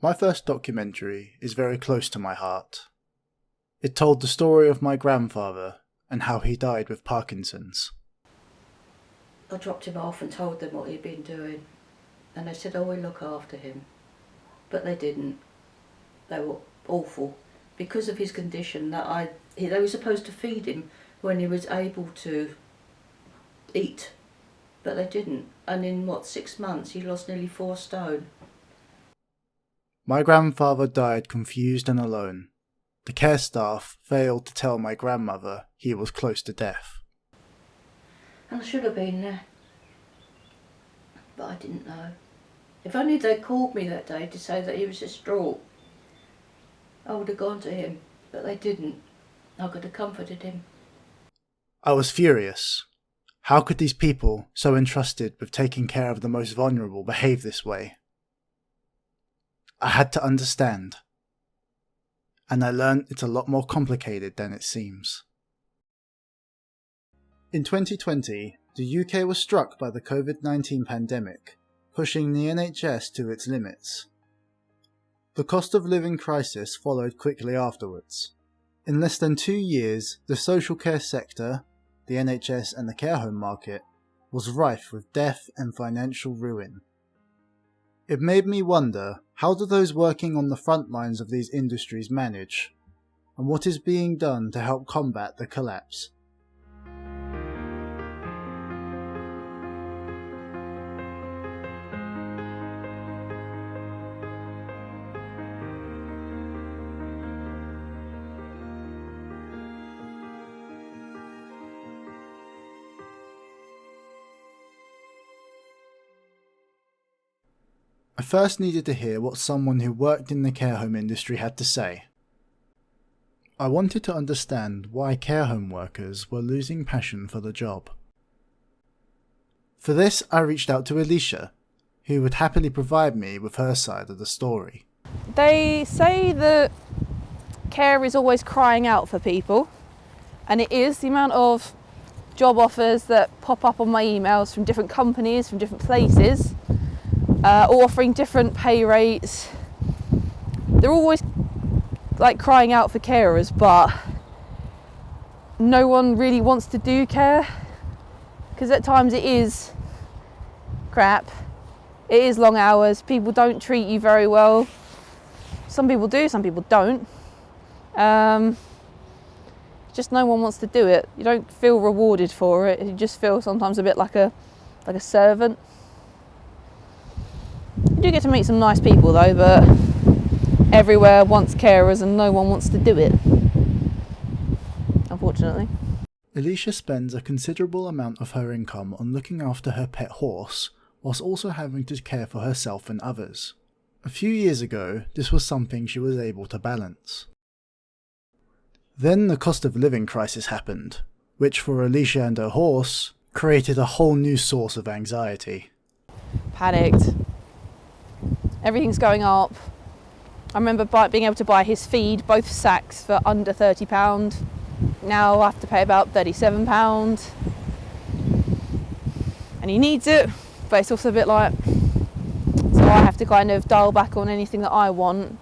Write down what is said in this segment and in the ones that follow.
My first documentary is very close to my heart. It told the story of my grandfather and how he died with Parkinson's. I dropped him off and told them what he'd been doing, and they said, oh, we'll look after him. But they didn't. They were awful. Because of his condition, they were supposed to feed him when he was able to eat, but they didn't. And in 6 months he lost nearly 4 stone. My grandfather died confused and alone. The care staff failed to tell my grandmother he was close to death. And I should have been there, but I didn't know. If only they'd called me that day to say that he was distraught, I would have gone to him, but they didn't. I could have comforted him. I was furious. How could these people, so entrusted with taking care of the most vulnerable, behave this way? I had to understand. And I learned it's a lot more complicated than it seems. In 2020, the UK was struck by the COVID-19 pandemic, pushing the NHS to its limits. The cost of living crisis followed quickly afterwards. In less than 2 years, the social care sector, the NHS and the care home market, was rife with death and financial ruin. It made me wonder, how do those working on the front lines of these industries manage? And what is being done to help combat the collapse? I first needed to hear what someone who worked in the care home industry had to say. I wanted to understand why care home workers were losing passion for the job. For this, I reached out to Alicia, who would happily provide me with her side of the story. They say that care is always crying out for people, and it is. The amount of job offers that pop up on my emails from different companies, from different places, all offering different pay rates. They're always crying out for carers, but no one really wants to do care, because at times it is crap, it is long hours, people don't treat you very well. Some people do, some people don't. Just no one wants to do it. You don't feel rewarded for it, you just feel sometimes a bit like a servant. You do get to meet some nice people though, but everywhere wants carers and no one wants to do it, unfortunately. Alicia spends a considerable amount of her income on looking after her pet horse, whilst also having to care for herself and others. A few years ago, this was something she was able to balance. Then the cost of living crisis happened, which for Alicia and her horse created a whole new source of anxiety. Panicked. Everything's going up. I remember being able to buy his feed, both sacks, for under £30. Now I have to pay about £37. And he needs it, but it's also a bit like, so I have to kind of dial back on anything that I want,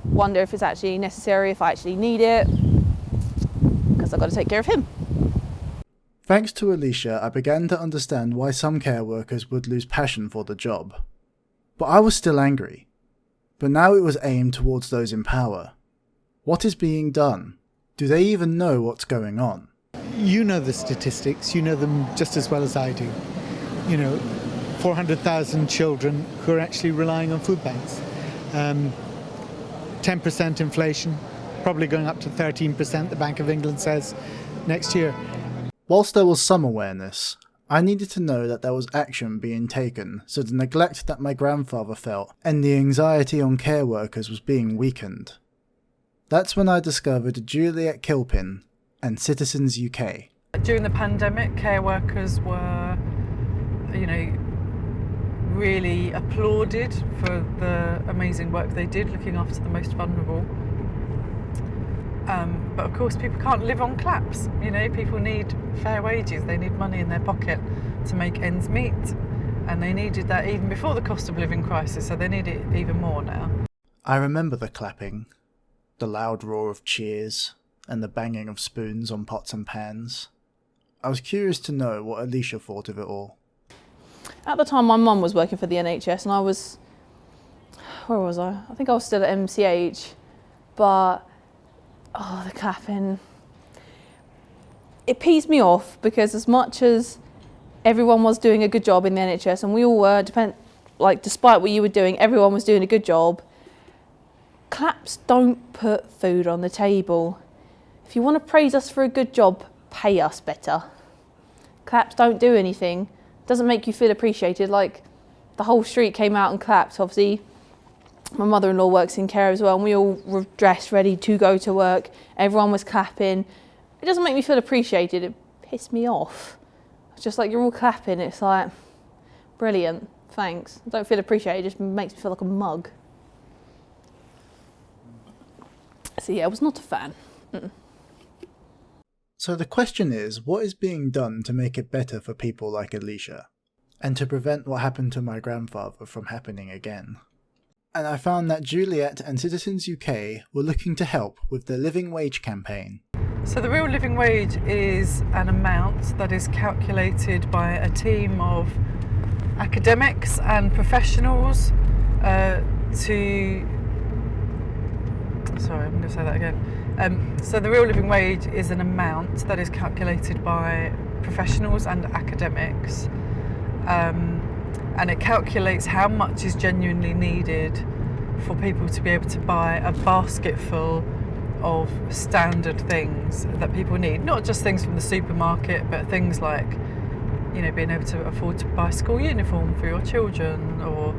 wonder if it's actually necessary, if I actually need it, because I've got to take care of him. Thanks to Alicia, I began to understand why some care workers would lose passion for the job. But I was still angry. But now it was aimed towards those in power. What is being done? Do they even know what's going on? You know the statistics, you know them just as well as I do. 400,000 children who are actually relying on food banks. 10% inflation, probably going up to 13%, the Bank of England says, next year. Whilst there was some awareness, I needed to know that there was action being taken so the neglect that my grandfather felt and the anxiety on care workers was being weakened. That's when I discovered Juliet Kilpin and Citizens UK. During the pandemic, care workers were, really applauded for the amazing work they did looking after the most vulnerable. But of course people can't live on claps, people need fair wages, they need money in their pocket to make ends meet, and they needed that even before the cost of living crisis, so they need it even more now. I remember the clapping, the loud roar of cheers, and the banging of spoons on pots and pans. I was curious to know what Alicia thought of it all. At the time, my mum was working for the NHS and I was, where was I? I think I was still at MCH, but, the clapping. It pees me off because as much as everyone was doing a good job in the NHS, and we all were, despite what you were doing, everyone was doing a good job, claps don't put food on the table. If you want to praise us for a good job, pay us better. Claps don't do anything. Doesn't make you feel appreciated. Like, the whole street came out and clapped. Obviously, my mother-in-law works in care as well, and we all were dressed, ready to go to work. Everyone was clapping. It doesn't make me feel appreciated. It pissed me off. It's just like, you're all clapping. It's like, brilliant, thanks. I don't feel appreciated. It just makes me feel like a mug. So yeah, I was not a fan. So the question is, what is being done to make it better for people like Alicia, and to prevent what happened to my grandfather from happening again? And I found that Juliet and Citizens UK were looking to help with the Living Wage campaign. So the real living wage is an amount that is calculated by a team of academics and professionals Sorry, I'm going to say that again. So the real living wage is an amount that is calculated by professionals and academics, and it calculates how much is genuinely needed for people to be able to buy a basket full of standard things that people need. Not just things from the supermarket, but things like, you know, being able to afford to buy school uniform for your children, or,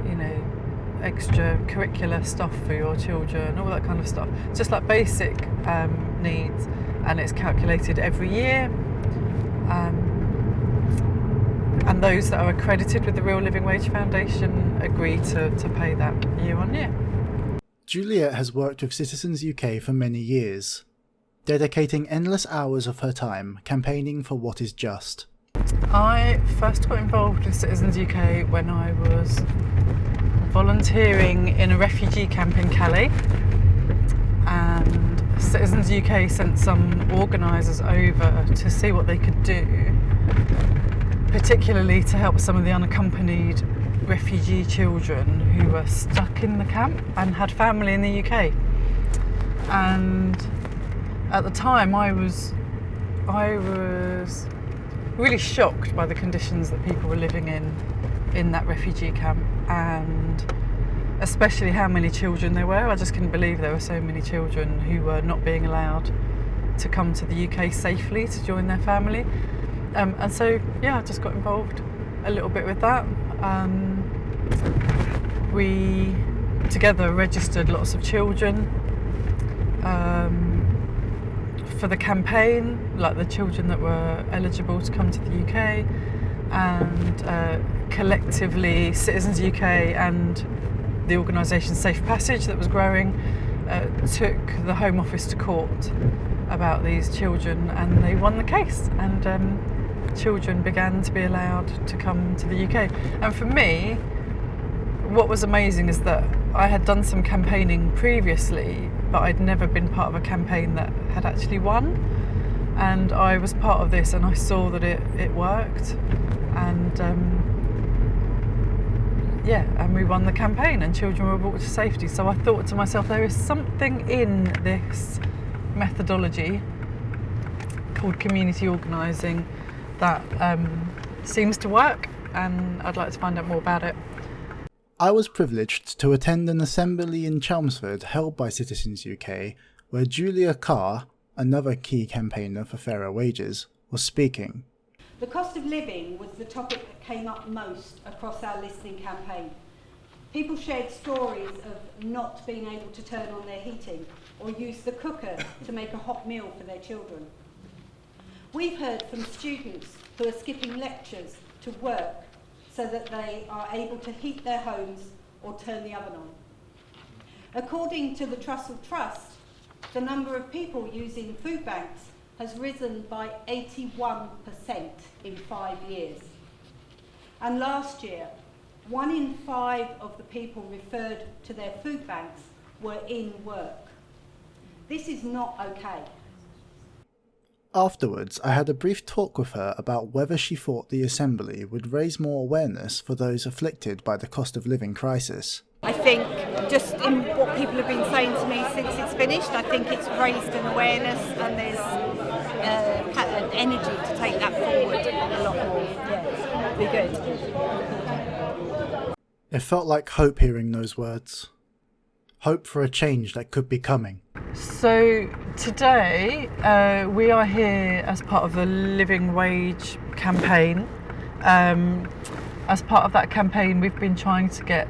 you know, extracurricular stuff for your children, all that kind of stuff. Just like basic needs, and it's calculated every year. And those that are accredited with the Real Living Wage Foundation agree to pay that year on year. Juliet has worked with Citizens UK for many years, dedicating endless hours of her time campaigning for what is just. I first got involved with Citizens UK when I was volunteering in a refugee camp in Calais, and Citizens UK sent some organisers over to see what they could do, particularly to help some of the unaccompanied refugee children who were stuck in the camp and had family in the UK. And at the time I was really shocked by the conditions that people were living in that refugee camp, and especially how many children there were. I just couldn't believe there were so many children who were not being allowed to come to the UK safely to join their family. And so, yeah, I just got involved a little bit with that. We together registered lots of children for the campaign, like the children that were eligible to come to the UK, and collectively Citizens UK and the organisation Safe Passage that was growing took the Home Office to court about these children, and they won the case, and children began to be allowed to come to the UK. And for me, what was amazing is that I had done some campaigning previously, but I'd never been part of a campaign that had actually won, and I was part of this and I saw that it worked, and and we won the campaign and children were brought to safety. So I thought to myself, there is something in this methodology called community organising that seems to work, and I'd like to find out more about it. I was privileged to attend an assembly in Chelmsford held by Citizens UK, where Julia Carr, another key campaigner for fairer wages, was speaking. The cost of living was the topic that came up most across our listening campaign. People shared stories of not being able to turn on their heating or use the cooker to make a hot meal for their children. We've heard from students who are skipping lectures to work so that they are able to heat their homes or turn the oven on. According to the Trussell Trust, the number of people using food banks has risen by 81% in 5 years. And last year, 1 in 5 of the people referred to their food banks were in work. This is not okay. Afterwards, I had a brief talk with her about whether she thought the Assembly would raise more awareness for those afflicted by the cost of living crisis. I think just in what people have been saying to me since it's finished, I think it's raised an awareness and there's an energy to take that forward a lot more. Yeah, be good. It felt like hope hearing those words. Hope for a change that could be coming. So today we are here as part of the Living Wage campaign. As part of that campaign, we've been trying to get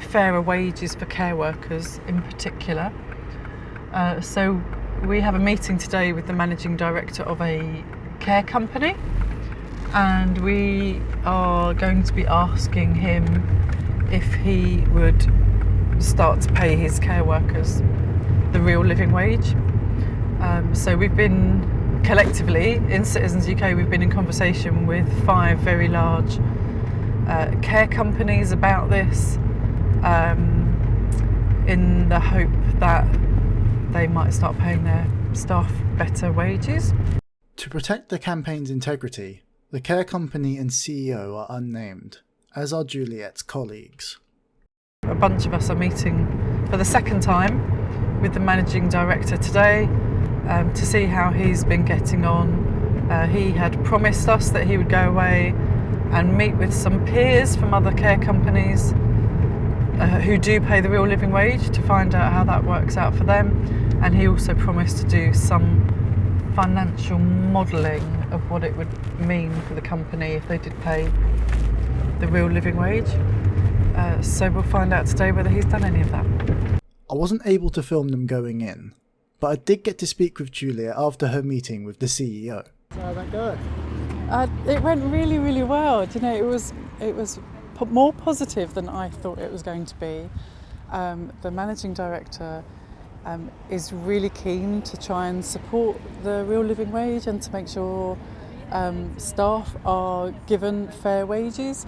fairer wages for care workers in particular. So we have a meeting today with the managing director of a care company, and we are going to be asking him if he would start to pay his care workers the real living wage. So we've been collectively in Citizens UK, we've been in conversation with 5 very large care companies about this, in the hope that they might start paying their staff better wages. To protect the campaign's integrity, the care company and CEO are unnamed, as are Juliet's colleagues. A bunch of us are meeting for the second time with the managing director today to see how he's been getting on. He had promised us that he would go away and meet with some peers from other care companies who do pay the real living wage to find out how that works out for them, and he also promised to do some financial modelling of what it would mean for the company if they did pay the real living wage. So we'll find out today whether he's done any of that. I wasn't able to film them going in, but I did get to speak with Julia after her meeting with the CEO. So how'd that go? It went really, really well. Do you know, it was more positive than I thought it was going to be. The managing director is really keen to try and support the real living wage and to make sure staff are given fair wages.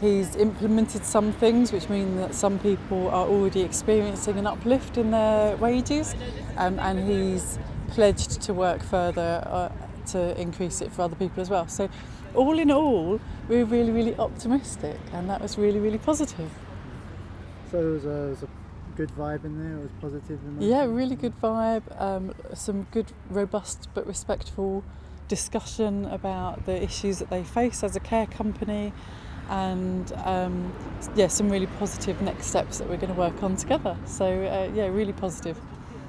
He's implemented some things which mean that some people are already experiencing an uplift in their wages, and he's pledged to work further to increase it for other people as well. So all in all, we were really, really optimistic, and that was really, really positive. So it was a good vibe in there, it was positive? Yeah, really good vibe, some good, robust but respectful discussion about the issues that they face as a care company, and some really positive next steps that we're going to work on together. So really positive.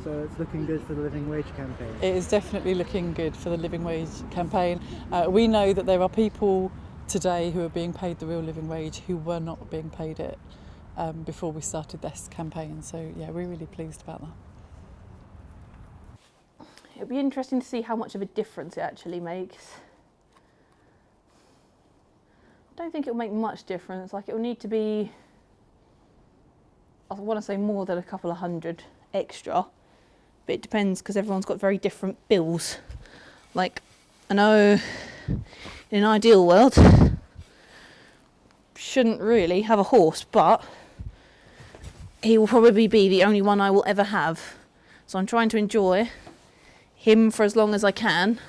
So it's looking good for the Living Wage campaign? It is definitely looking good for the Living Wage campaign. We know that there are people today who are being paid the real living wage who were not being paid it before we started this campaign. So yeah, we're really pleased about that. It'll be interesting to see how much of a difference it actually makes. I don't think it'll make much difference. Like, it'll need to be, I want to say more than a couple of hundred extra, but it depends because everyone's got very different bills. Like, I know in an ideal world, shouldn't really have a horse, but he will probably be the only one I will ever have. So I'm trying to enjoy him for as long as I can,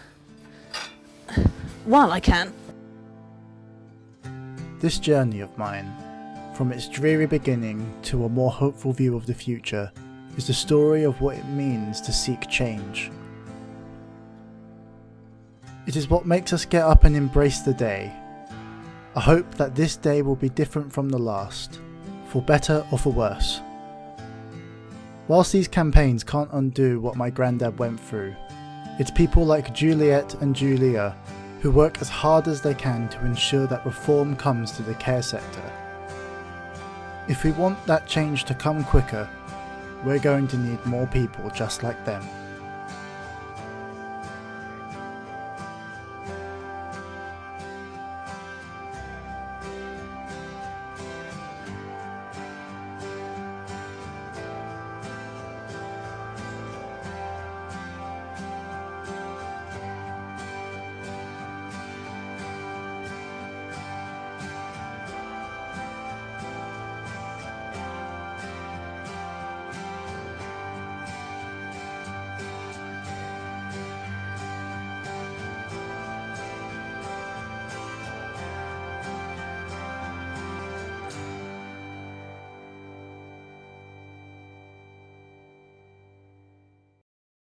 while I can. This journey of mine, from its dreary beginning to a more hopeful view of the future, is the story of what it means to seek change. It is what makes us get up and embrace the day. I hope that this day will be different from the last, for better or for worse. Whilst these campaigns can't undo what my granddad went through, it's people like Juliet and Julia who work as hard as they can to ensure that reform comes to the care sector. If we want that change to come quicker, we're going to need more people just like them.